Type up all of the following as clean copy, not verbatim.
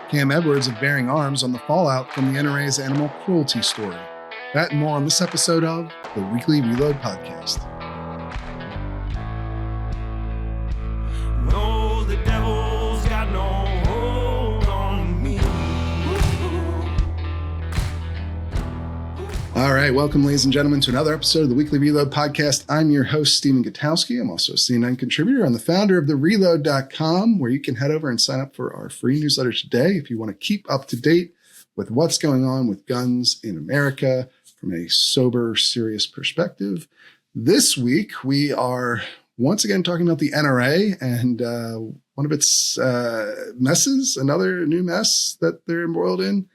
Cam Edwards of Bearing Arms on the fallout from the NRA's animal cruelty story. That and more on this episode of the Weekly Reload Podcast. No, the devil's got no hold on me. All right, welcome, ladies and gentlemen, to another episode of the Weekly Reload Podcast. I'm your host, Stephen Gutowski. I'm also a CNN contributor and the founder of thereload.com, where you can head over and sign up for our free newsletter today if you want to keep up to date with what's going on with guns in America from a sober, serious perspective. This week, we are once again talking about the NRA and one of its messes, another new mess that they're embroiled in.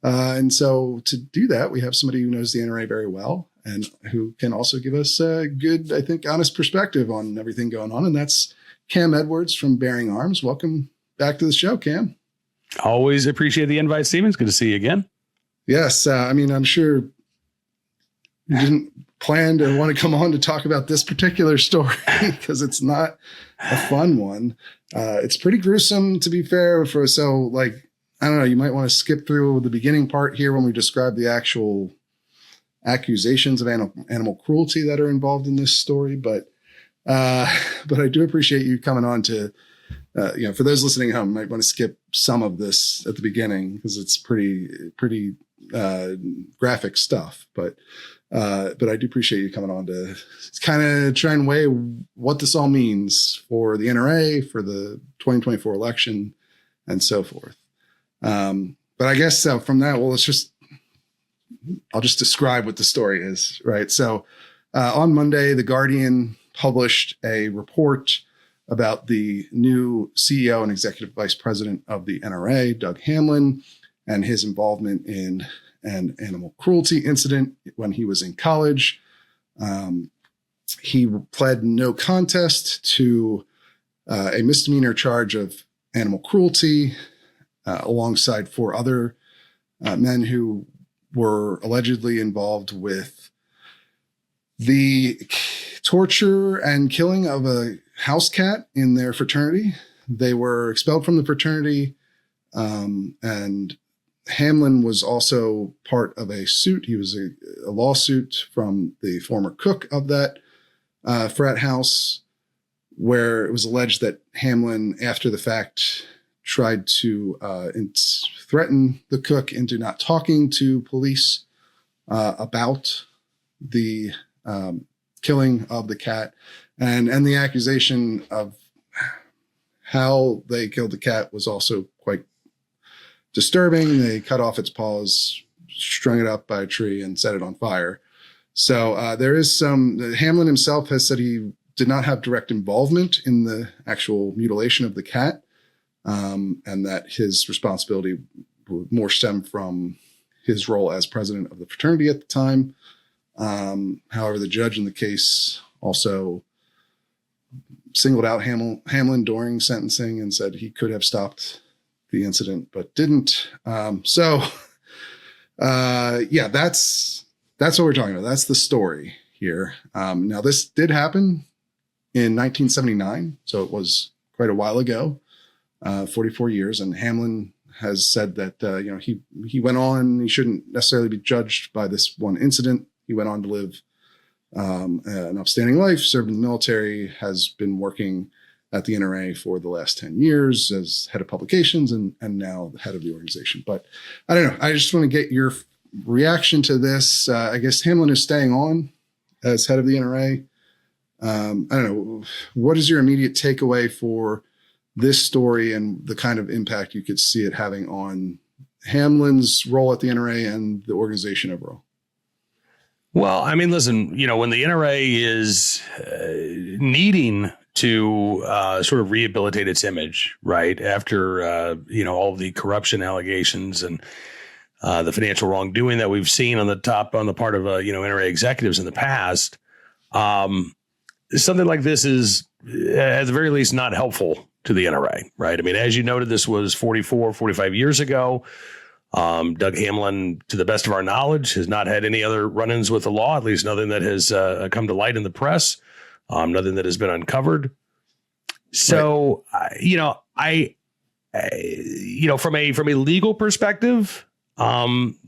And so to do that, we have somebody who knows the NRA very well and who can also give us a good, I think, honest perspective on everything going on. And that's Cam Edwards from Bearing Arms. Welcome back to the show, Cam. Always appreciate the invite, Stephen. It's good to see you again. Yes. I'm sure you didn't plan to want to come on to talk about this particular story because it's not a fun one. It's pretty gruesome, to be fair. I don't know, you might want to skip through the beginning part here when we describe the actual accusations of animal cruelty that are involved in this story. But I do appreciate you coming on to, for those listening at home, might want to skip some of this at the beginning because it's pretty graphic stuff. But I do appreciate you coming on to kind of try and weigh what this all means for the NRA, for the 2024 election, and so forth. But I guess from that, I'll just describe what the story is, right? So on Monday, The Guardian published a report about the new CEO and executive vice president of the NRA, Doug Hamlin, and his involvement in an animal cruelty incident when he was in college. He pled no contest to a misdemeanor charge of animal cruelty, alongside four other men who were allegedly involved with the torture and killing of a house cat in their fraternity. They were expelled from the fraternity, and Hamlin was also part of a suit. He was a lawsuit from the former cook of that frat house, where it was alleged that Hamlin, after the fact, tried to threaten the cook into not talking to police about the killing of the cat, and the accusation of how they killed the cat was also quite disturbing. They cut off its paws, strung it up by a tree, and set it on fire. So there is Hamlin himself has said he did not have direct involvement in the actual mutilation of the cat. And that his responsibility would more stem from his role as president of the fraternity at the time. However, the judge in the case also singled out Hamlin during sentencing and said he could have stopped the incident, but didn't. That's what we're talking about. That's the story here. Now, this did happen in 1979, so it was quite a while ago. 44 years, and Hamlin has said that he went on. He shouldn't necessarily be judged by this one incident. He went on to live an upstanding life, served in the military, has been working at the NRA for the last 10 years as head of publications and now the head of the organization. But I don't know. I just want to get your reaction to this. I guess Hamlin is staying on as head of the NRA. I don't know. What is your immediate takeaway for this story and the kind of impact you could see it having on Hamlin's role at the NRA and the organization overall? Well, I mean, listen, when the NRA is needing to sort of rehabilitate its image, right, after, all the corruption allegations and the financial wrongdoing that we've seen on the part of, NRA executives in the past, something like this is, at the very least, not helpful to the NRA, right? I mean, as you noted, this was 45 years ago. Doug Hamlin, to the best of our knowledge, has not had any other run-ins with the law, at least nothing that has come to light in the press, nothing that has been uncovered. So, right. from a legal perspective,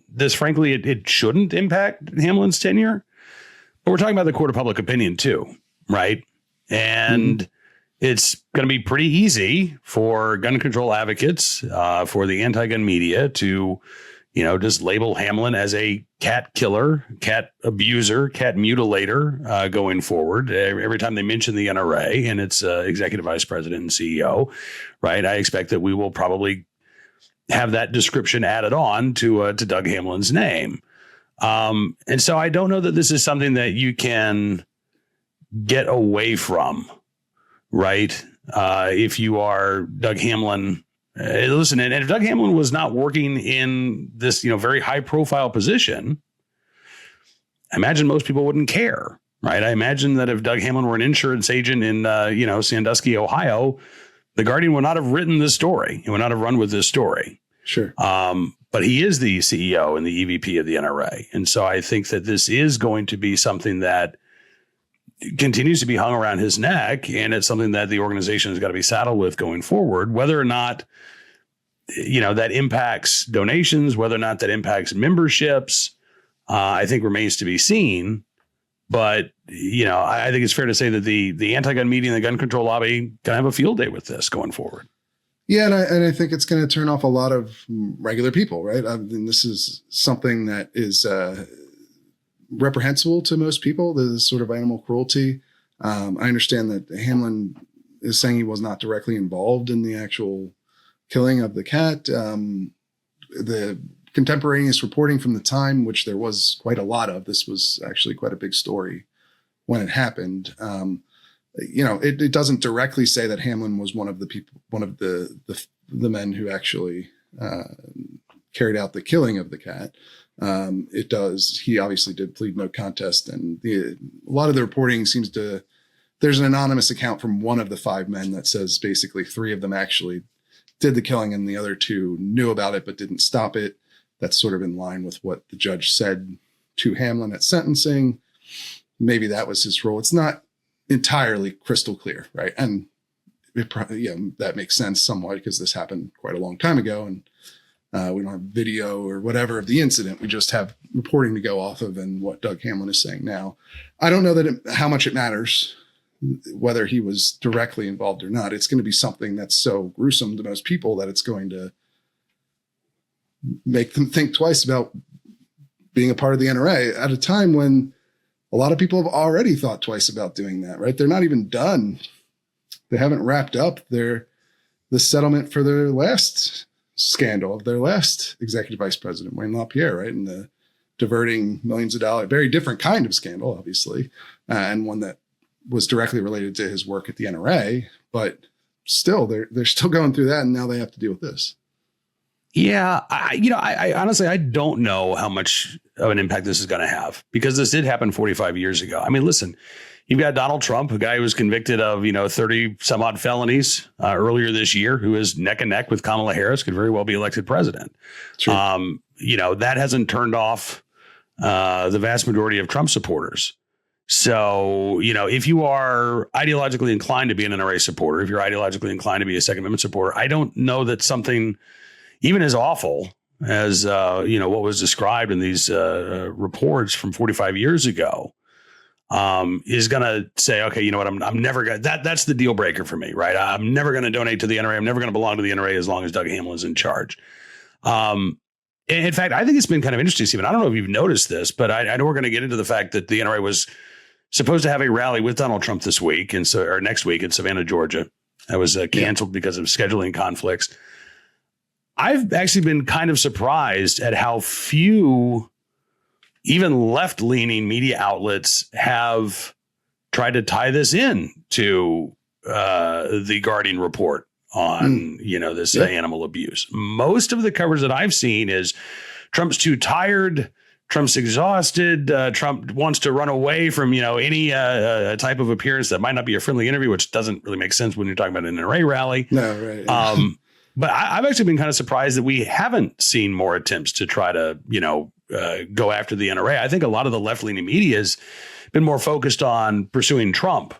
this frankly, it shouldn't impact Hamlin's tenure. But we're talking about the court of public opinion too, right? And it's going to be pretty easy for gun control advocates, for the anti-gun media to, just label Hamlin as a cat killer, cat abuser, cat mutilator going forward. Every time they mention the NRA and its executive vice president and CEO, right? I expect that we will probably have that description added on to Doug Hamlin's name. And so I don't know that this is something that you can get away from, right? If you are Doug Hamlin, listen, and if Doug Hamlin was not working in this, very high profile position, I imagine most people wouldn't care, right? I imagine that if Doug Hamlin were an insurance agent in, Sandusky, Ohio, the Guardian would not have written this story. It would not have run with this story. Sure. But he is the CEO and the EVP of the NRA. And so I think that this is going to be something that continues to be hung around his neck. And it's something that the organization has got to be saddled with going forward, whether or not, that impacts donations, whether or not that impacts memberships, I think remains to be seen. But, I think it's fair to say that the anti-gun media and the gun control lobby going to have a field day with this going forward. Yeah, and I think it's going to turn off a lot of regular people, right? I mean, this is something that is reprehensible to most people, this sort of animal cruelty. I understand that Hamlin is saying he was not directly involved in the actual killing of the cat. The contemporaneous reporting from the time, which there was quite a lot of, this was actually quite a big story when it happened. It doesn't directly say that Hamlin was one of the men who actually carried out the killing of the cat. It does. He obviously did plead no contest, and a lot of the reporting seems to. There's an anonymous account from one of the 5 men that says basically 3 of them actually did the killing, and the other 2 knew about it but didn't stop it. That's sort of in line with what the judge said to Hamlin at sentencing. Maybe that was his role. It's not entirely crystal clear, right? And that makes sense somewhat because this happened quite a long time ago, and we don't have video or whatever of the incident. We just have reporting to go off of and what Doug Hamlin is saying now. I don't know that how much it matters whether he was directly involved or not. It's going to be something that's so gruesome to most people that it's going to make them think twice about being a part of the NRA at a time when a lot of people have already thought twice about doing that, right? They're not even done. They haven't wrapped up the settlement for their last scandal of their last executive vice president, Wayne LaPierre, right? And the diverting millions of dollars, very different kind of scandal, obviously, and one that was directly related to his work at the NRA, but still they're still going through that. And now they have to deal with this. Yeah. I honestly, I don't know how much of an impact this is going to have because this did happen 45 years ago. I mean, listen, you've got Donald Trump, a guy who was convicted of, 30 some odd felonies earlier this year, who is neck and neck with Kamala Harris, could very well be elected president. Sure. That hasn't turned off the vast majority of Trump supporters. So, if you are ideologically inclined to be an NRA supporter, if you're ideologically inclined to be a Second Amendment supporter, I don't know that something even as awful as, what was described in these reports from 45 years ago is going to say, okay, you know what, I'm never going to, that's the deal breaker for me, right? I'm never going to donate to the NRA. I'm never going to belong to the NRA as long as Doug Hamlin is in charge. In fact, I think it's been kind of interesting, Stephen. I don't know if you've noticed this, but I know we're going to get into the fact that the NRA was supposed to have a rally with Donald Trump this week or next week in Savannah, Georgia. That was canceled because of scheduling conflicts. I've actually been kind of surprised at how few even left-leaning media outlets have tried to tie this in to the Guardian report on, this animal abuse. Most of the coverage that I've seen is Trump's too tired. Trump's exhausted. Trump wants to run away from, any type of appearance that might not be a friendly interview, which doesn't really make sense when you're talking about an NRA rally. No, right. But I've actually been kind of surprised that we haven't seen more attempts to try to, go after the NRA. I think a lot of the left-leaning media has been more focused on pursuing Trump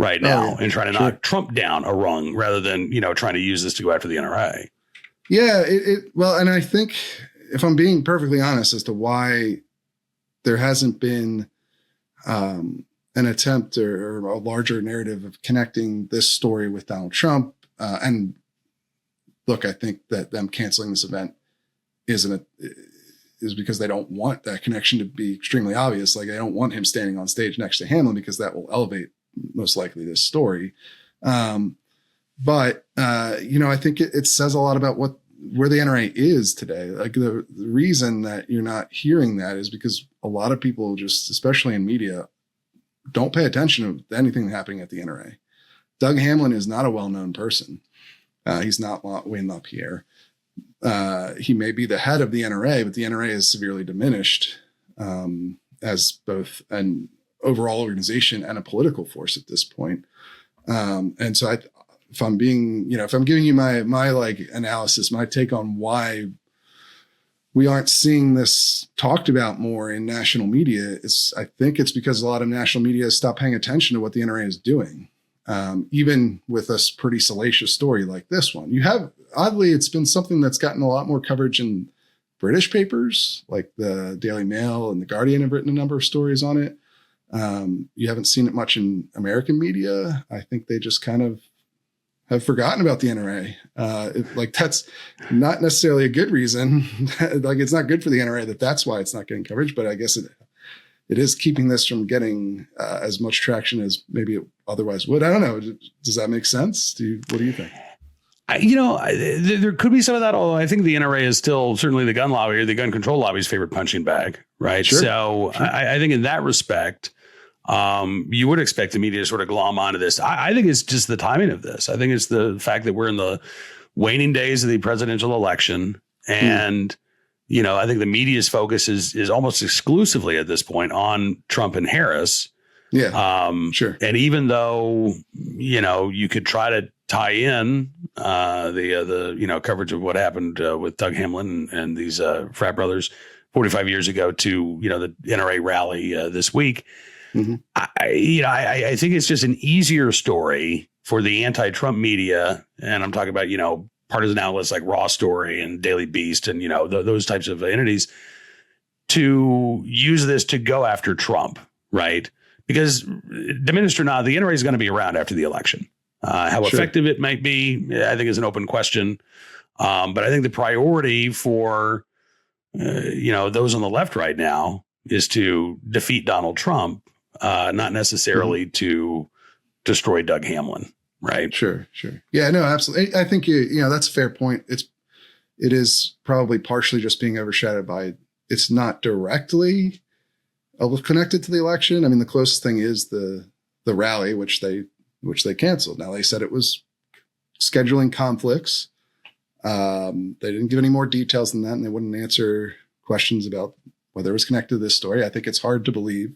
right now and trying to Sure. knock Trump down a rung rather than, trying to use this to go after the NRA. Yeah. Well, and I think if I'm being perfectly honest as to why there hasn't been an attempt or a larger narrative of connecting this story with Donald Trump. And look, I think that them canceling this event is because they don't want that connection to be extremely obvious. Like, they don't want him standing on stage next to Hamlin because that will elevate most likely this story. But I think it says a lot about where the NRA is today. Like, the reason that you're not hearing that is because a lot of people, just especially in media, don't pay attention to anything happening at the NRA. Doug Hamlin is not a well-known person. He's not Wayne LaPierre. He may be the head of the NRA, but the NRA is severely diminished as both an overall organization and a political force at this point. And so if I'm giving you my like analysis, my take on why we aren't seeing this talked about more in national media, I think it's because a lot of national media has stopped paying attention to what the NRA is doing. Even with a pretty salacious story like this one, oddly, it's been something that's gotten a lot more coverage in British papers, like the Daily Mail and the Guardian have written a number of stories on it. You haven't seen it much in American media. I think they just kind of have forgotten about the NRA. That's not necessarily a good reason. Like, it's not good for the NRA that's why it's not getting coverage, but I guess it is keeping this from getting as much traction as maybe it otherwise would. I don't know. Does that make sense? What do you think? There could be some of that, although I think the NRA is still certainly the gun lobby or the gun control lobby's favorite punching bag, right? Sure. So sure. I think in that respect, you would expect the media to sort of glom onto this. I think it's just the timing of this. I think it's the fact that we're in the waning days of the presidential election. And, I think the media's focus is almost exclusively at this point on Trump and Harris. Yeah, sure. And even though, you could try to tie in the coverage of what happened with Doug Hamlin and these frat brothers 45 years ago to, the NRA rally this week. Mm-hmm. I think it's just an easier story for the anti-Trump media. And I'm talking about, partisan outlets like Raw Story and Daily Beast and, those types of entities to use this to go after Trump, right? Because diminished or not, the NRA is going to be around after the election. How effective it might be, I think, is an open question. But I think the priority for, those on the left right now is to defeat Donald Trump, not necessarily to destroy Doug Hamlin. Right. Sure. Yeah, no, absolutely. I think, that's a fair point. It is probably partially just being overshadowed by it's not directly connected to the election. I mean, the closest thing is the rally, which they canceled. Now, they said it was scheduling conflicts. They didn't give any more details than that, and they wouldn't answer questions about whether it was connected to this story. I think it's hard to believe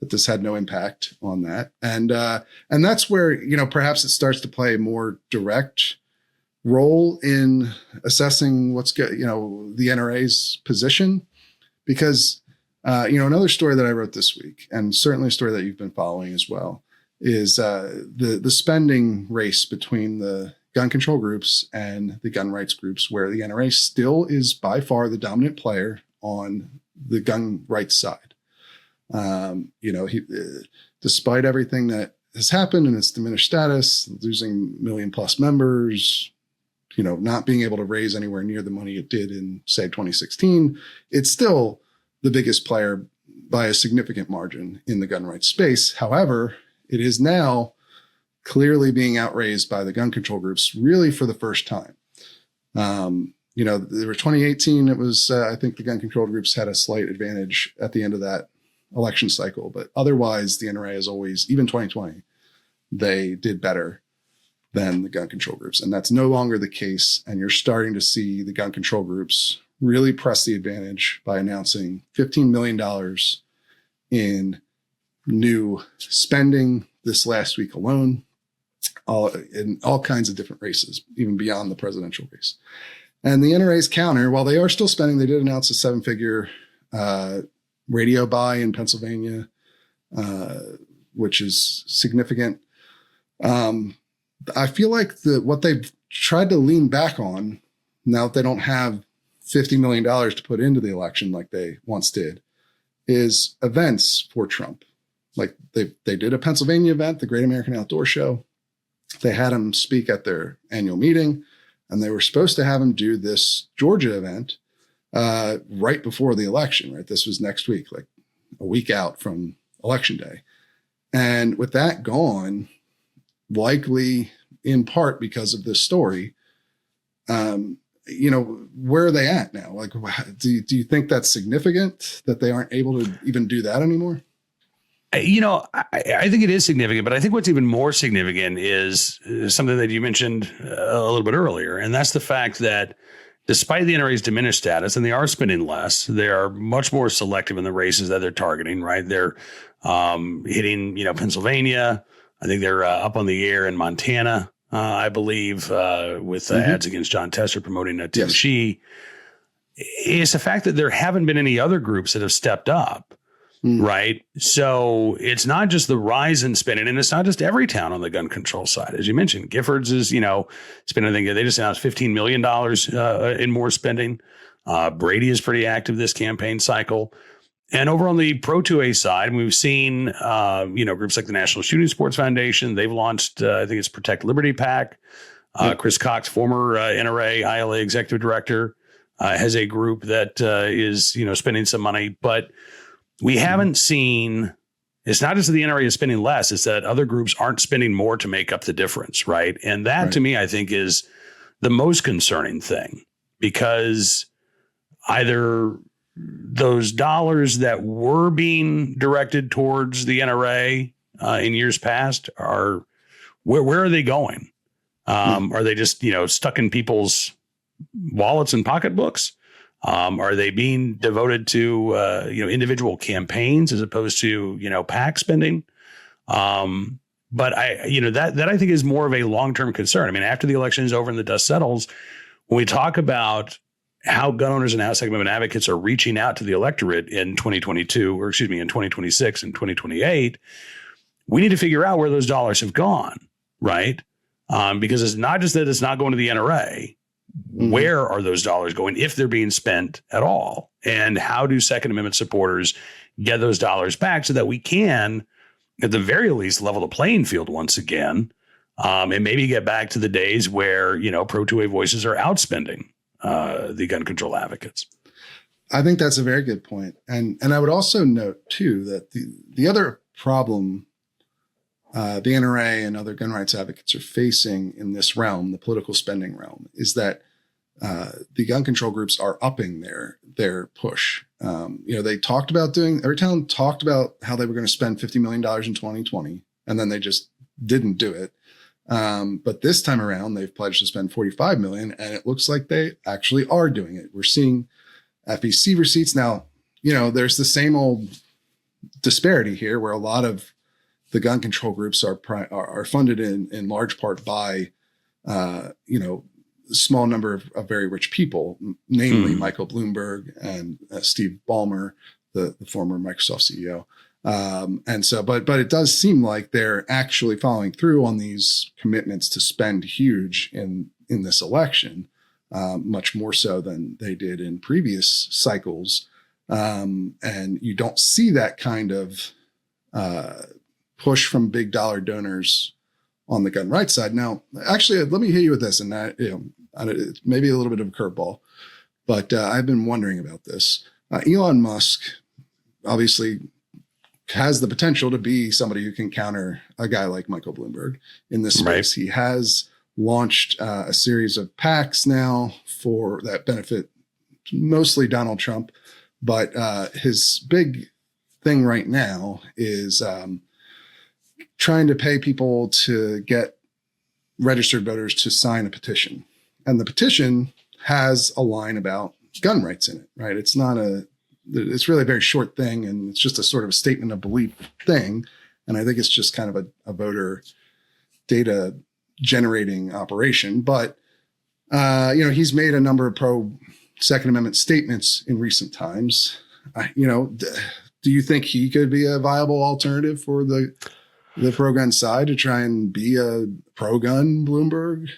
that this had no impact on that. And that's where, perhaps it starts to play a more direct role in assessing what's good, the NRA's position. Because, another story that I wrote this week, and certainly a story that you've been following as well, is the spending race between the gun control groups and the gun rights groups, where the NRA still is by far the dominant player on the gun rights side. Despite everything that has happened and its diminished status, losing million plus members, not being able to raise anywhere near the money it did in, say, 2016, it's still the biggest player by a significant margin in the gun rights space. However, it is now clearly being outraised by the gun control groups, really for the first time. There were 2018, it was, I think the gun control groups had a slight advantage at the end of that election cycle, but otherwise the NRA has always, even 2020, they did better than the gun control groups. And that's no longer the case. And you're starting to see the gun control groups really press the advantage by announcing $15 million in new spending this last week alone, in all kinds of different races, even beyond the presidential race. And the NRA's counter, while they are still spending, they did announce a 7-figure radio buy in Pennsylvania, which is significant. I feel like what they've tried to lean back on now that they don't have $50 million to put into the election like they once did is events for Trump. Like they did a Pennsylvania event, the Great American Outdoor Show. They had him speak at their annual meeting, and they were supposed to have him do this Georgia event right before the election, right? This was next week, like a week out from election day. And with that gone, likely in part because of this story, where are they at now? Like, do you think that's significant that they aren't able to even do that anymore? I think it is significant, but I think what's even more significant is something that you mentioned a little bit earlier. And that's the fact that despite the NRA's diminished status, and they are spending less, they are much more selective in the races that they're targeting, right? They're hitting, Pennsylvania. I think they're up on the air in Montana, I believe, with ads against John Tester promoting Tim Shee. It's the fact that there haven't been any other groups that have stepped up. Right. So it's not just the rise in spending, and it's not just every town on the gun control side. As you mentioned, Giffords is, spending, I think they just announced $15 million in more spending. Brady is pretty active this campaign cycle. And over on the Pro 2A side, we've seen, groups like the National Shooting Sports Foundation. They've launched, I think it's Protect Liberty PAC. Chris Cox, former NRA ILA executive director, has a group that is, spending some money. But we haven't seen, it's not just that the NRA is spending less, it's that other groups aren't spending more to make up the difference, right? And that to me, I think, is the most concerning thing, because either those dollars that were being directed towards the NRA in years past are, where are they going? Are they just, stuck in people's wallets and pocketbooks? Are they being devoted to, individual campaigns as opposed to, PAC spending? But that I think is more of a long-term concern. I mean, after the election is over and the dust settles, when we talk about how gun owners and Second Amendment advocates are reaching out to the electorate in 2026 and 2028, we need to figure out where those dollars have gone, right? Because it's not just that it's not going to the NRA. Where are those dollars going, if they're being spent at all? And how do Second Amendment supporters get those dollars back so that we can, at the very least, level the playing field once again, and maybe get back to the days where, Pro 2A voices are outspending the gun control advocates? I think that's a very good point. And I would also note, too, that the other problem the NRA and other gun rights advocates are facing in this realm, the political spending realm, is that the gun control groups are upping their push. They talked about every town talked about how they were going to spend $50 million in 2020, and then they just didn't do it. But this time around, they've pledged to spend $45 million, and it looks like they actually are doing it. We're seeing FEC receipts now. There's the same old disparity here, where a lot of the gun control groups are funded in large part by, a small number of very rich people, namely Michael Bloomberg and Steve Ballmer, the former Microsoft CEO. But it does seem like they're actually following through on these commitments to spend huge in this election, much more so than they did in previous cycles. And you don't see that kind of push from big dollar donors on the gun rights side. Now, actually, let me hit you with this, and that, it's maybe a little bit of a curveball, but I've been wondering about this. Elon Musk obviously has the potential to be somebody who can counter a guy like Michael Bloomberg in this space. Right. He has launched a series of PACs now for that benefit mostly Donald Trump, but his big thing right now is trying to pay people to get registered voters to sign a petition. And the petition has a line about gun rights in it, right? It's really a very short thing, and it's just a sort of a statement of belief thing. And I think it's just kind of a voter data generating operation. But, he's made a number of pro Second Amendment statements in recent times. Do you think he could be a viable alternative for the the pro-gun side to try and be a pro-gun Bloomberg?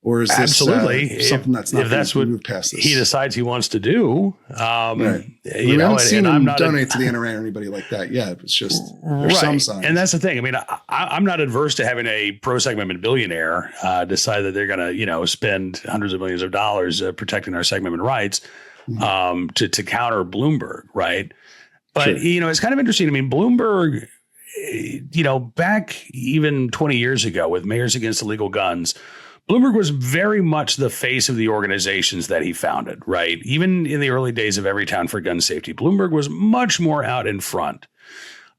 Or is this absolutely something that's not if that's what move past this? he decides he wants to do? Right. You know, haven't seen him I'm not donate to the NRA or anybody like that yet. It's just there's right. some signs. And that's the thing. I mean, I'm not adverse to having a pro-Second Amendment billionaire decide that they're going to, you know, spend hundreds of millions of dollars protecting our Second Amendment rights to counter Bloomberg, right? But, Sure. you know, it's kind of interesting. I mean, Bloomberg, you know, back even 20 years ago with Mayors Against Illegal Guns, Bloomberg was very much the face of the organizations that he founded, right? Even in the early days of Everytown for Gun Safety, Bloomberg was much more out in front.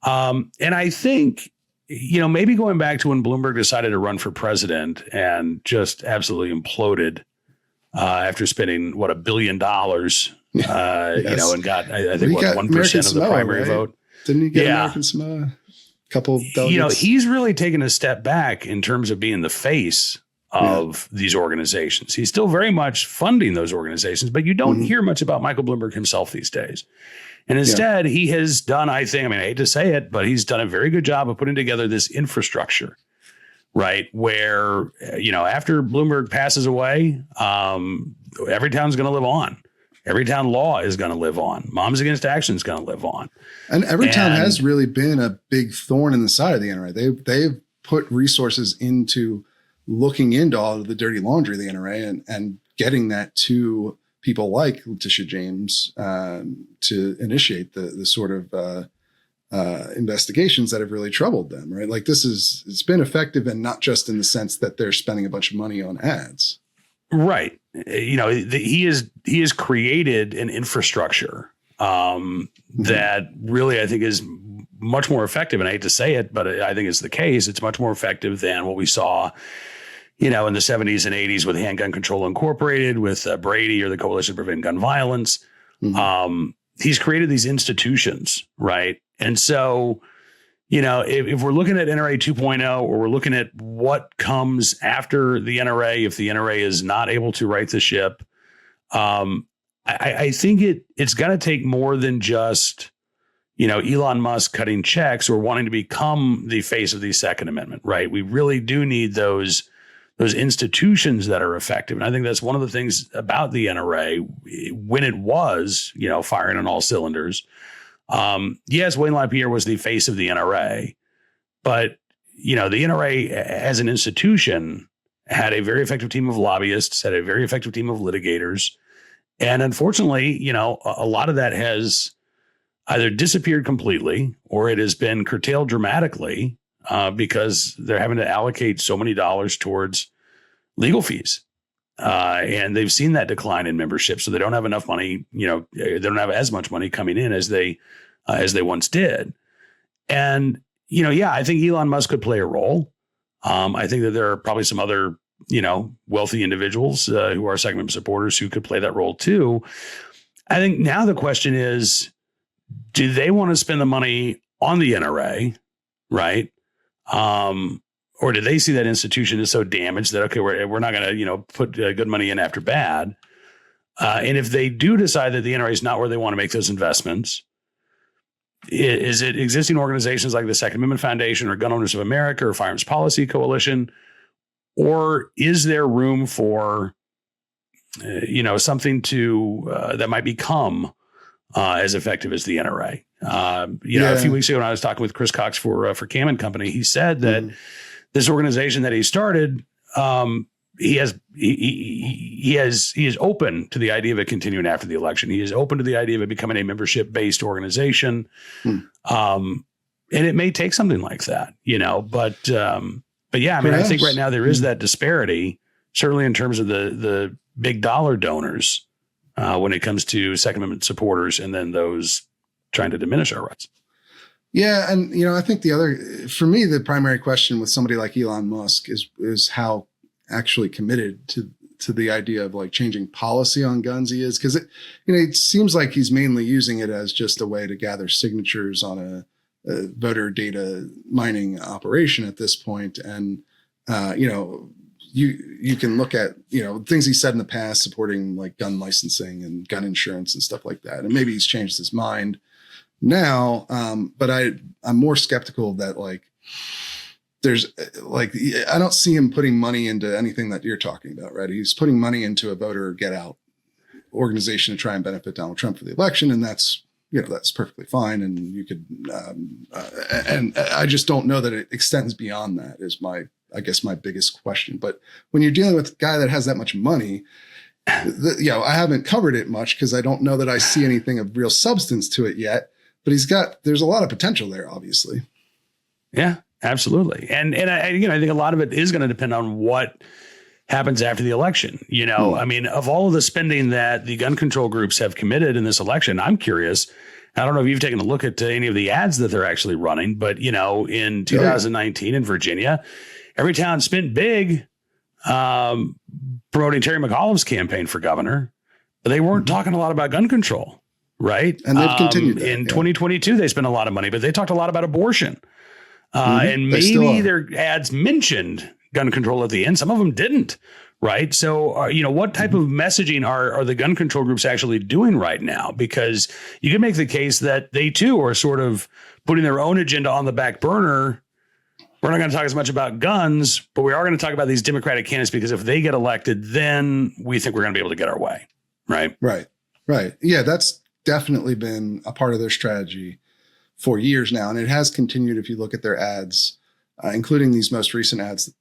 And I think, you know, maybe going back to when Bloomberg decided to run for president and just absolutely imploded after spending, what, $1 billion, Yes. you know, and got, I think, He what, got 1% American of the Samoa, primary right? vote. Didn't he get Yeah. American Samoa? A couple delegates? You know, he's really taken a step back in terms of being the face of these organizations. He's still very much funding those organizations, but you don't hear much about Michael Bloomberg himself these days. And instead, he has done, I think, I mean, I hate to say it, but he's done a very good job of putting together this infrastructure, right? Where, you know, after Bloomberg passes away, Everytown's going to live on. Everytown law is going to live on. Moms Against Action is going to live on. And Everytown has really been a big thorn in the side of the NRA. They've put resources into looking into all of the dirty laundry of the NRA and getting that to people like Letitia James to initiate the sort of investigations that have really troubled them, right? Like it's been effective, and not just in the sense that they're spending a bunch of money on ads. Right. You know, he has created an infrastructure that really, I think, is much more effective. And I hate to say it, but I think it's the case. It's much more effective than what we saw, you know, in the 70s and 80s with Handgun Control Incorporated, with Brady or the Coalition to Prevent Gun Violence. He's created these institutions, right? And so, you know, if we're looking at NRA 2.0, or we're looking at what comes after the NRA, if the NRA is not able to right the ship, I think it's going to take more than just, you know, Elon Musk cutting checks or wanting to become the face of the Second Amendment, right? We really do need those institutions that are effective. And I think that's one of the things about the NRA when it was, you know, firing on all cylinders. Yes, Wayne LaPierre was the face of the NRA, but, you know, the NRA as an institution had a very effective team of lobbyists, had a very effective team of litigators. And unfortunately, you know, a lot of that has either disappeared completely or it has been curtailed dramatically because they're having to allocate so many dollars towards legal fees. And they've seen that decline in membership. So they don't have enough money, you know, they don't have as much money coming in as they once did. And, you know, yeah, I think Elon Musk could play a role. I think that there are probably some other, you know, wealthy individuals who are Second Amendment supporters who could play that role too. I think now the question is, do they want to spend the money on the NRA, right? Or do they see that institution is so damaged that, okay, we're not going to, you know, put good money in after bad. And if they do decide that the NRA is not where they want to make those investments, is it existing organizations like the Second Amendment Foundation or Gun Owners of America or Firearms Policy Coalition? Or is there room for, you know, something that might become as effective as the NRA? You know, a few weeks ago when I was talking with Chris Cox for Kamen Company, he said that this organization that he started, he is open to the idea of it continuing after the election. He is open to the idea of it becoming a membership-based organization. And it may take something like that, you know, but yeah, I mean, I think right now there is that disparity, certainly in terms of the big dollar donors when it comes to Second Amendment supporters and then those trying to diminish our rights. Yeah. And, you know, I think for me, the primary question with somebody like Elon Musk is how actually committed to the idea of like changing policy on guns he is. Cause it seems like he's mainly using it as just a way to gather signatures on a voter data mining operation at this point. And, you know, you can look at, you know, things he said in the past supporting like gun licensing and gun insurance and stuff like that. And maybe he's changed his mind now. But I'm more skeptical that like there's like, I don't see him putting money into anything that you're talking about, right? He's putting money into a voter get out organization to try and benefit Donald Trump for the election. And that's, that's perfectly fine. And you could, and I just don't know that it extends beyond that is I guess my biggest question. But when you're dealing with a guy that has that much money, I haven't covered it much because I don't know that I see anything of real substance to it yet, but there's a lot of potential there, obviously. Yeah, absolutely. And I think a lot of it is going to depend on what happens after the election. I mean, of all of the spending that the gun control groups have committed in this election, I'm curious. I don't know if you've taken a look at any of the ads that they're actually running, but in 2019 in Virginia, every town spent big promoting Terry McAuliffe's campaign for governor, but they weren't talking a lot about gun control, right? And they've continued that, in 2022, they spent a lot of money, but they talked a lot about abortion. And maybe their ads mentioned gun control at the end. Some of them didn't, right? So, what type of messaging are the gun control groups actually doing right now? Because you can make the case that they too are sort of putting their own agenda on the back burner. We're not going to talk as much about guns, but we are going to talk about these Democratic candidates because if they get elected, then we think we're going to be able to get our way, right? Right. Yeah, that's definitely been a part of their strategy for years now. And it has continued if you look at their ads, including these most recent ads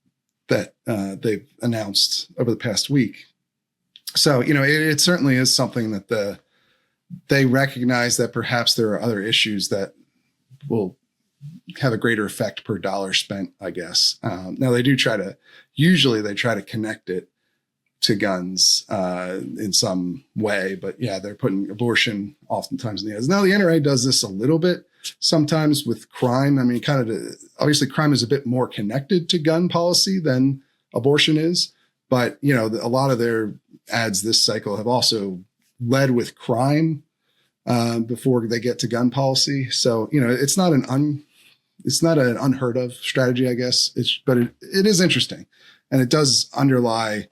that they've announced over the past week. So, it certainly is something that they recognize that perhaps there are other issues that will have a greater effect per dollar spent, I guess. Now they do usually they try to connect it to guns in some way, but yeah, they're putting abortion oftentimes in the ads. Now the NRA does this a little bit sometimes with crime. I mean, obviously crime is a bit more connected to gun policy than abortion is, but a lot of their ads this cycle have also led with crime before they get to gun policy. So, it's not an unheard of strategy, I guess. But it is interesting, and it does underlie,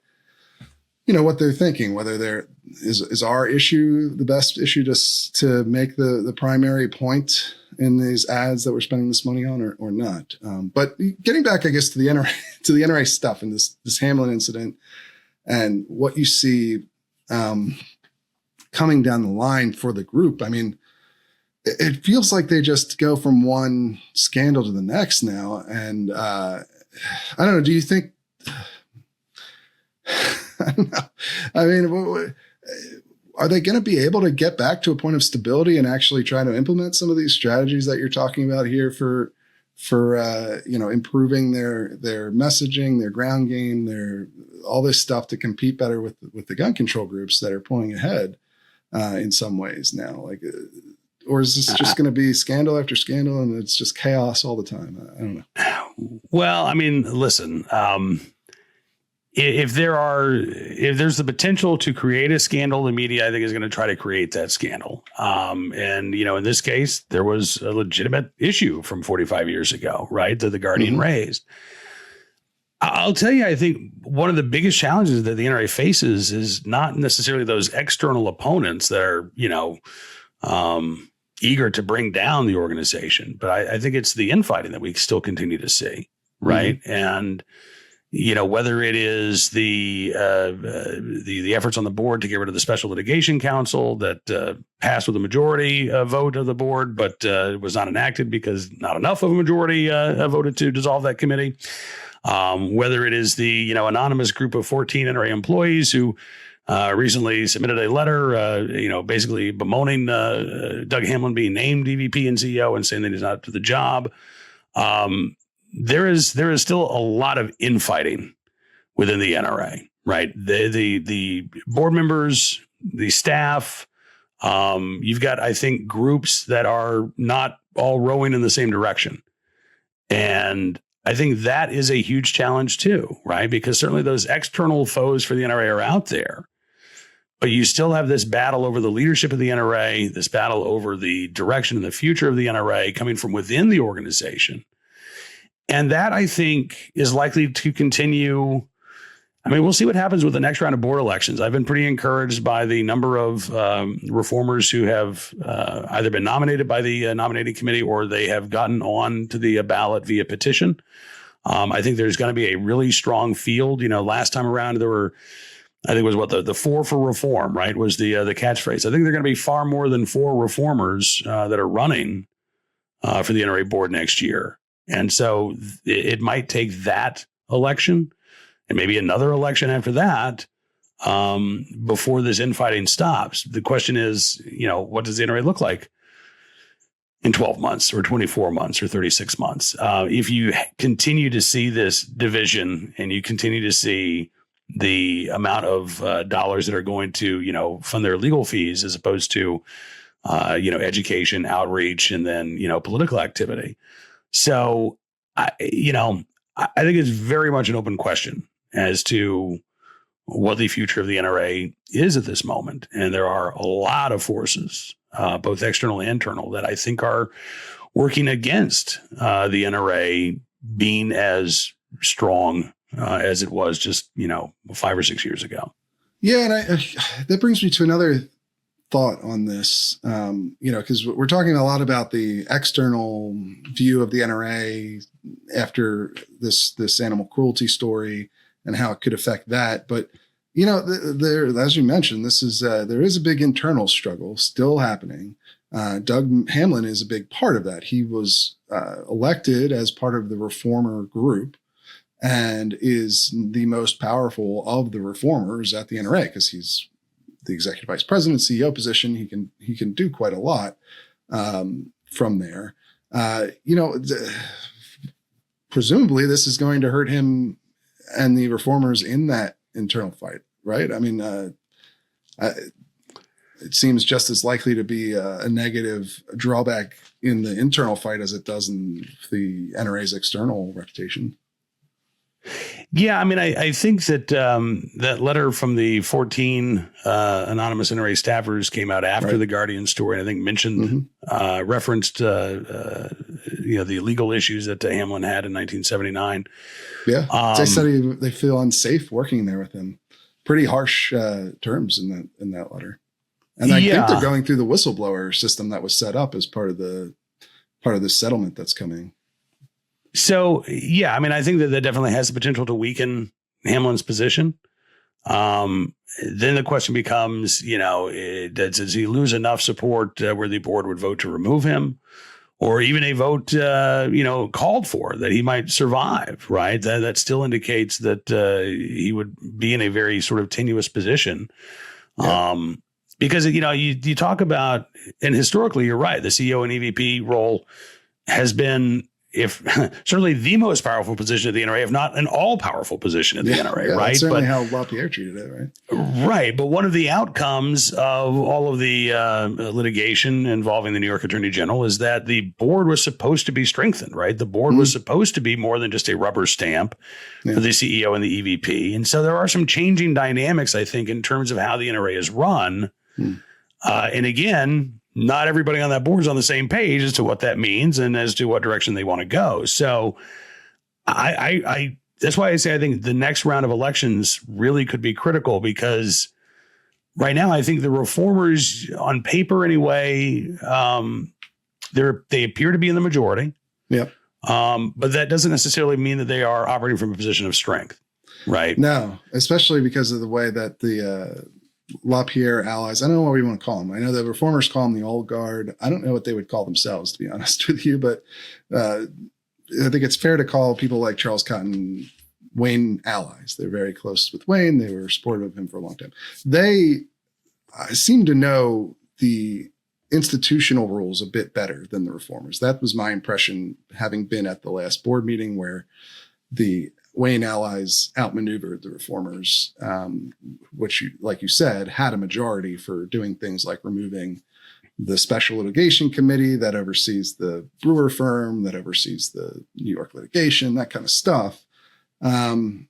what they're thinking. Whether is our issue the best issue to make the primary point in these ads that we're spending this money on, or not. But getting back, I guess, to the NRA stuff and this Hamlin incident, and what you see coming down the line for the group. I mean, it feels like they just go from one scandal to the next now. And I don't know. Do you think, I don't know. I mean, are they going to be able to get back to a point of stability and actually try to implement some of these strategies that you're talking about here for improving their messaging, their ground game, all this stuff to compete better with the gun control groups that are pulling ahead in some ways now? Like, or is this just going to be scandal after scandal and it's just chaos all the time? I don't know. Well, I mean, listen, if there's the potential to create a scandal, the media, I think, is going to try to create that scandal. And, in this case, there was a legitimate issue from 45 years ago, right, that the Guardian raised. I'll tell you, I think one of the biggest challenges that the NRA faces is not necessarily those external opponents that are, eager to bring down the organization, but I think it's the infighting that we still continue to see, right? And whether it is the efforts on the board to get rid of the Special Litigation Council that passed with a majority vote of the board, but was not enacted because not enough of a majority voted to dissolve that committee. Whether it is the anonymous group of 14 NRA employees who recently submitted a letter, basically bemoaning Doug Hamlin being named EVP and CEO and saying that he's not up to the job. There is still a lot of infighting within the NRA, right? The board members, the staff, you've got, I think, groups that are not all rowing in the same direction. And I think that is a huge challenge too, right? Because certainly those external foes for the NRA are out there, but you still have this battle over the leadership of the NRA, this battle over the direction and the future of the NRA coming from within the organization. And that, I think, is likely to continue I mean, we'll see what happens with the next round of board elections. I've been pretty encouraged by the number of reformers who have either been nominated by the nominating committee or they have gotten on to the ballot via petition. I think there's going to be a really strong field. Last time around there were, I think it was the 4 for reform, right? Was the catchphrase. I think there are going to be far more than 4 reformers that are running for the NRA board next year. And so it might take that election and maybe another election after that before this infighting stops. The question is, what does the NRA look like in 12 months or 24 months or 36 months? If you continue to see this division and you continue to see the amount of dollars that are going to, fund their legal fees as opposed to, education, outreach, and then, political activity. So, I think it's very much an open question as to what the future of the NRA is at this moment. And there are a lot of forces, both external and internal, that I think are working against the NRA being as strong as it was just, 5 or 6 years ago. Yeah. And that brings me to another thought on this, because we're talking a lot about the external view of the NRA after this animal cruelty story and how it could affect that. But, there, as you mentioned, there is a big internal struggle still happening. Doug Hamlin is a big part of that. He was elected as part of the reformer group and is the most powerful of the reformers at the NRA because he's the executive vice president, CEO position. He can do quite a lot from there. Presumably this is going to hurt him and the reformers in that internal fight, right? I mean, it seems just as likely to be a negative drawback in the internal fight as it does in the NRA's external reputation. Yeah, I mean, I think that that letter from the 14 anonymous NRA staffers came out after the Guardian story, and I think mentioned, referenced, the legal issues that Hamlin had in 1979. Yeah, they said they feel unsafe working there with him. Pretty harsh terms in that letter, and I think they're going through the whistleblower system that was set up as part of the settlement that's coming. So, yeah, I mean, I think that definitely has the potential to weaken Hamlin's position. Then the question becomes, does he lose enough support where the board would vote to remove him, or even a vote, called for that he might survive, right? That still indicates that he would be in a very sort of tenuous position. Yeah. Because, you talk about, and historically, you're right, the CEO and EVP role has been, if certainly the most powerful position of the NRA, if not an all-powerful position of the NRA, right? That's certainly how LaPierre treated it, right? Right. But one of the outcomes of all of the litigation involving the New York Attorney General is that the board was supposed to be strengthened, right? The board was supposed to be more than just a rubber stamp for the CEO and the EVP. And so there are some changing dynamics, I think, in terms of how the NRA is run. And again, not everybody on that board is on the same page as to what that means and as to what direction they want to go. So I that's why I say I think the next round of elections really could be critical, because right now I think the reformers, on paper anyway, they appear to be in the majority. Yep. But that doesn't necessarily mean that they are operating from a position of strength, right? No, especially because of the way that the LaPierre allies, I don't know what we want to call them. I know the reformers call them the old guard. I don't know what they would call themselves, to be honest with you, but I think it's fair to call people like Charles Cotton Wayne allies. They're very close with Wayne. They were supportive of him for a long time. They seem to know the institutional rules a bit better than the reformers. That was my impression, having been at the last board meeting where the Wayne allies outmaneuvered the reformers, which, like you said, had a majority for doing things like removing the special litigation committee that oversees the Brewer firm, that oversees the New York litigation, that kind of stuff. From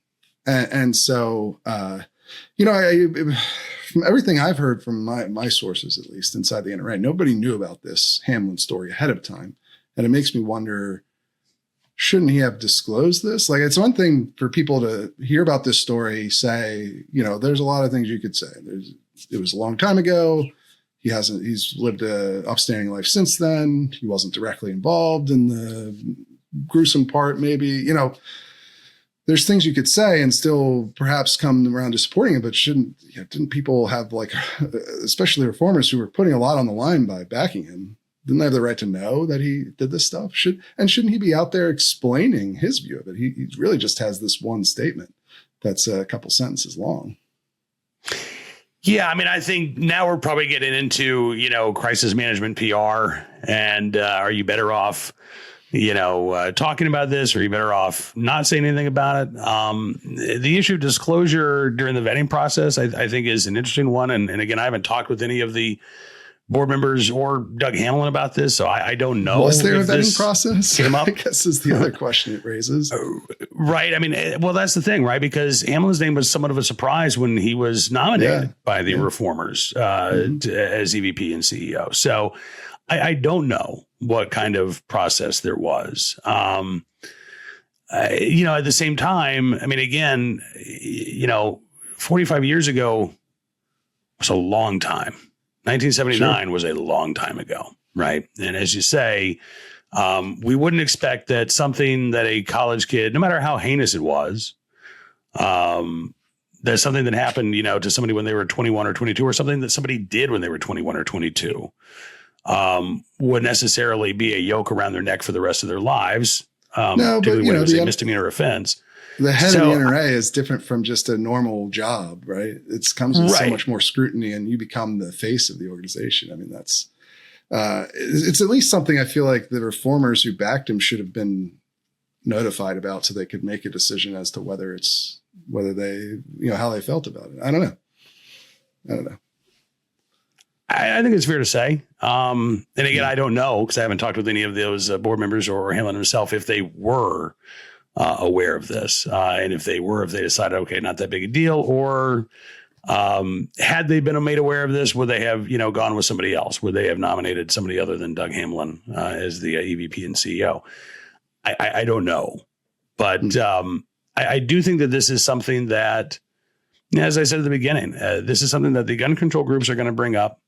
everything I've heard from my sources, at least inside the NRA, nobody knew about this Hamlin story ahead of time. And it makes me wonder, shouldn't he have disclosed this? Like, it's one thing for people to hear about this story, say, there's a lot of things you could say. It was a long time ago. He's lived a upstanding life since then. He wasn't directly involved in the gruesome part, maybe, there's things you could say and still perhaps come around to supporting it, but didn't people have, like, especially reformers who were putting a lot on the line by backing him, didn't they have the right to know that he did this stuff? Shouldn't he be out there explaining his view of it? He really just has this one statement that's a couple sentences long. Yeah, I mean, I think now we're probably getting into, crisis management PR, and are you better off, talking about this, or are you better off not saying anything about it? The issue of disclosure during the vetting process, I think, is an interesting one. And again, I haven't talked with any of the board members or Doug Hamlin about this, so I don't know. Was there a vetting process? Came up? I guess is the other question it raises. Right. I mean, well, that's the thing, right? Because Hamlin's name was somewhat of a surprise when he was nominated by the reformers as EVP and CEO. So I don't know what kind of process there was. At the same time, I mean, again, 45 years ago was a long time. 1979 was a long time ago, right? And as you say, we wouldn't expect that something that a college kid, no matter how heinous it was, there's something that happened, to somebody when they were 21 or 22, or something that somebody did when they were 21 or 22, would necessarily be a yoke around their neck for the rest of their lives. Particularly when it was a misdemeanor offense. The head of the NRA is different from just a normal job, right? It comes with so much more scrutiny, and you become the face of the organization. I mean, that's it's at least something I feel like the reformers who backed him should have been notified about, so they could make a decision as to whether they, how they felt about it. I don't know. I think it's fair to say. And again, I don't know, because I haven't talked with any of those board members or Hamlin himself, if they were aware of this. And if they decided, okay, not that big a deal, or had they been made aware of this, would they have, gone with somebody else? Would they have nominated somebody other than Doug Hamlin as the EVP and CEO? I don't know. But I do think that this is something that, as I said at the beginning, this is something that the gun control groups are going to bring up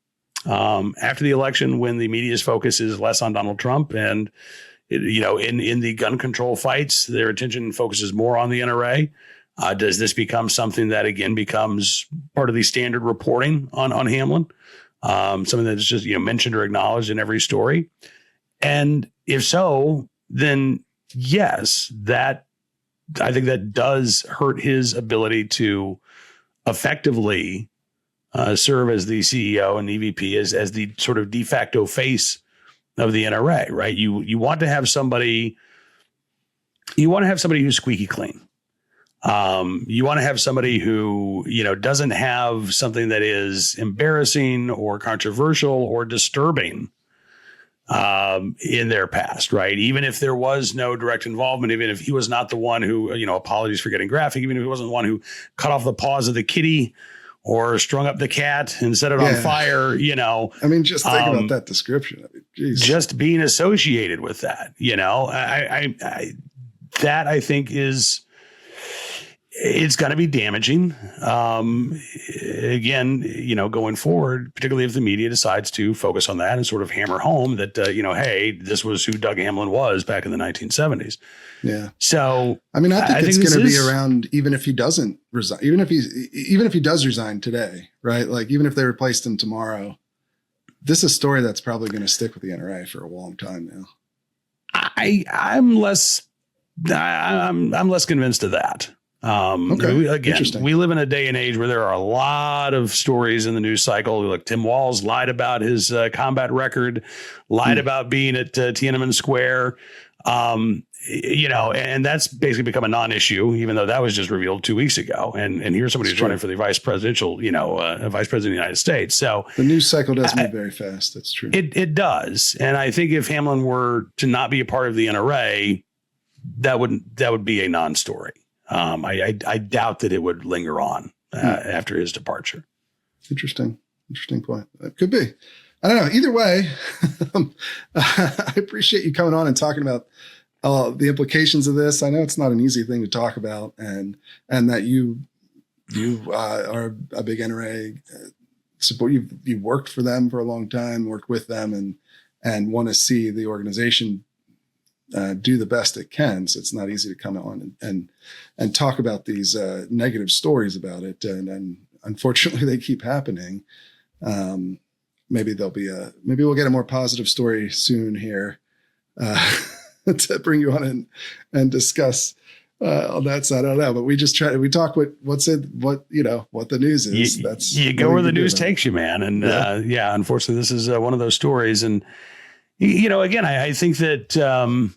after the election, when the media's focus is less on Donald Trump, and in the gun control fights, their attention focuses more on the NRA. Does this become something that again becomes part of the standard reporting on Hamlin? Something that's just mentioned or acknowledged in every story? And if so, then yes, I think that does hurt his ability to effectively serve as the CEO and EVP as the sort of de facto face of the NRA, right? You want to have somebody who's squeaky clean. You want to have somebody who, doesn't have something that is embarrassing or controversial or disturbing in their past, right? Even if there was no direct involvement, even if he was not the one who, apologies for getting graphic, even if he wasn't the one who cut off the paws of the kitty or strung up the cat and set it on fire, I mean, just think about that description. I mean, geez. Just being associated with that, I think it's going to be damaging. Again, going forward, particularly if the media decides to focus on that and sort of hammer home that, hey, this was who Doug Hamlin was back in the 1970s. Yeah. So, I mean, I think it's going to be around, even if he doesn't resign, even if he does resign today, right? Like, even if they replaced him tomorrow, this is a story that's probably going to stick with the NRA for a long time now. I'm less convinced of that. We live in a day and age where there are a lot of stories in the news cycle. Like Tim Walz lied about his combat record, lied about being at Tiananmen Square, and that's basically become a non-issue, even though that was just revealed 2 weeks ago. And here's somebody who's running for the vice presidential, vice president of the United States. So the news cycle does move very fast. That's true. It does. And I think if Hamlin were to not be a part of the NRA, that would be a non-story. I doubt that it would linger on after his departure. Interesting point. It could be. I don't know. Either way, I appreciate you coming on and talking about the implications of this. I know it's not an easy thing to talk about, and that you are a big NRA support. You've worked for them for a long time, worked with them, and want to see the organization do the best it can. So it's not easy to come on and talk about these negative stories about it. And unfortunately, they keep happening. Maybe maybe we'll get a more positive story soon here to bring you on and discuss on that side. I don't know, but we talk what the news is. You go where the news takes you, man. And unfortunately, this is one of those stories. And again, I think that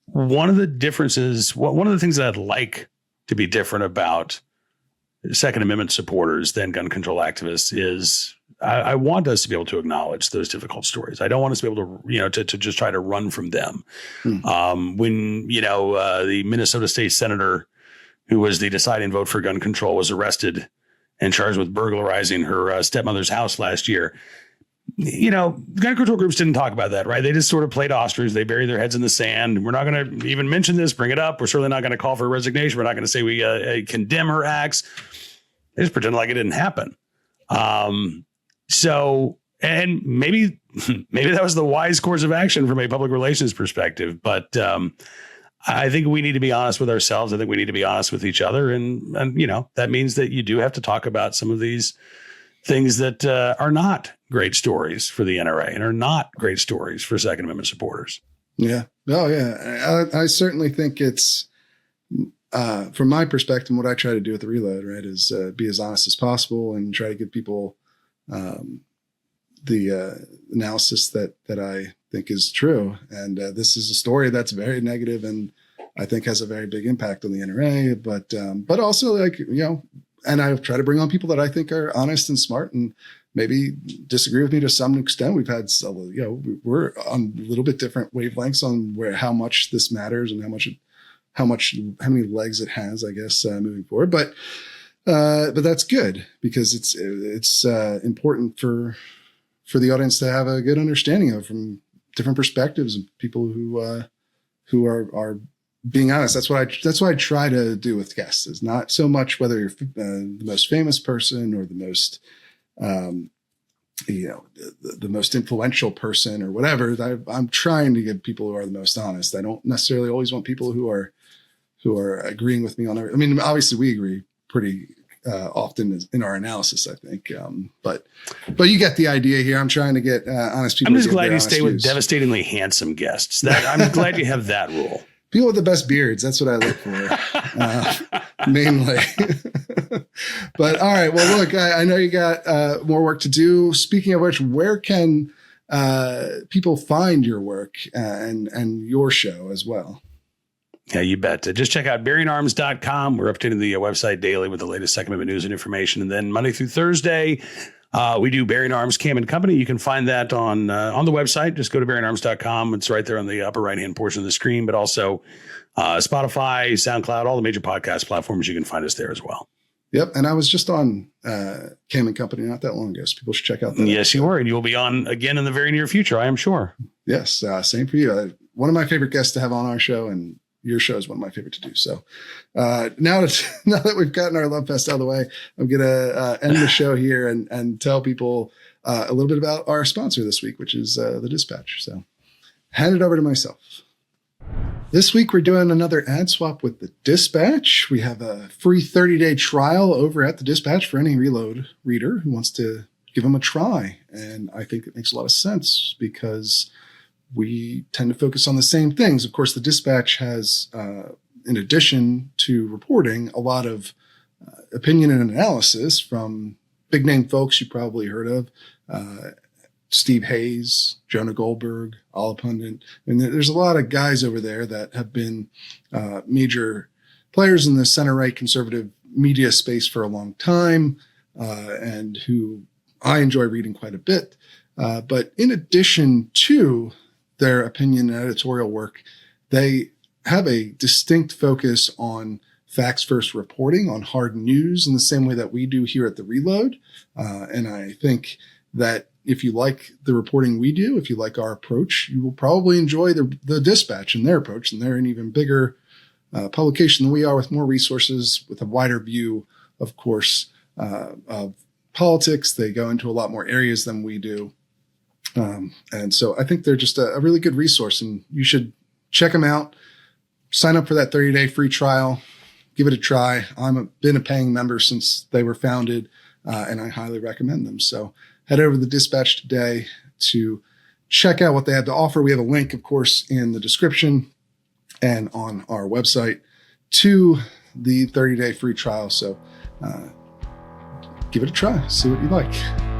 one of the differences, one of the things that I'd like to be different about Second Amendment supporters than gun control activists is I want us to be able to acknowledge those difficult stories. I don't want us to be able to, to just try to run from them. When, the Minnesota state senator who was the deciding vote for gun control was arrested and charged with burglarizing her stepmother's house last year. Gun control groups didn't talk about that, right? They just sort of played ostrich. They buried their heads in the sand. We're not going to even mention this, bring it up. We're certainly not going to call for a resignation. We're not going to say we condemn her acts. They just pretend like it didn't happen. So, and maybe that was the wise course of action from a public relations perspective. But I think we need to be honest with ourselves. I think we need to be honest with each other. And that means that you do have to talk about some of these things that are not great stories for the NRA and are not great stories for Second Amendment supporters. Yeah. Oh, yeah. I certainly think it's, from my perspective, what I try to do with the Reload, right, is be as honest as possible and try to give people the analysis that I think is true. And this is a story that's very negative and I think has a very big impact on the NRA, but also and I try to bring on people that I think are honest and smart and maybe disagree with me to some extent. We've had, we're on a little bit different wavelengths on how much this matters and how many legs it has, I guess, moving forward. But that's good because it's important for the audience to have a good understanding of from different perspectives and people who are being honest. That's what I try to do with guests, is not so much whether you're the most famous person or the most, the most influential person or whatever. I'm trying to get people who are the most honest. I don't necessarily always want people who are agreeing with me on everything. I mean, obviously we agree pretty often in our analysis, I think. But you get the idea here. I'm trying to get honest people. I'm just glad you stay with devastatingly handsome guests. I'm glad you have that rule. People with the best beards. That's what I look for, mainly. But all right. Well, look, I know you got more work to do. Speaking of which, where can people find your work and your show as well? Yeah, you bet. Just check out bearingarms.com. We're updating the website daily with the latest Second Amendment news and information. And then Monday through Thursday, we do Bearing Arms Cam and Company. You can find that on the website. Just go to bearingarms.com. It's right there on the upper right-hand portion of the screen, but also Spotify, SoundCloud, all the major podcast platforms. You can find us there as well. Yep. And I was just on Cam and Company not that long ago, so people should check out that. Yes, you were. And you will be on again in the very near future, I am sure. Yes. Same for you. One of my favorite guests to have on our show, and your show is one of my favorite to do. So now that we've gotten our love fest out of the way, I'm going to end the show here and tell people a little bit about our sponsor this week, which is the Dispatch. So hand it over to myself. This week, we're doing another ad swap with the Dispatch. We have a free 30-day trial over at the Dispatch for any Reload reader who wants to give them a try. And I think it makes a lot of sense because we tend to focus on the same things. Of course, the Dispatch has, in addition to reporting, a lot of opinion and analysis from big name folks you probably heard of, Steve Hayes, Jonah Goldberg, Olive Pundit. And there's a lot of guys over there that have been major players in the center-right conservative media space for a long time, and who I enjoy reading quite a bit. But in addition to their opinion and editorial work, they have a distinct focus on facts-first reporting, on hard news, in the same way that we do here at the Reload. And I think that if you like the reporting we do, if you like our approach, you will probably enjoy the Dispatch and their approach. And they're an even bigger publication than we are, with more resources, with a wider view, of course, of politics. They go into a lot more areas than we do. And so I think they're just a really good resource, and you should check them out. Sign up for that 30-day free trial. Give it a try. Been a paying member since they were founded, and I highly recommend them. So head over to the Dispatch today to check out what they have to offer. We have a link, of course, in the description and on our website to the 30-day free trial. So give it a try. See what you like.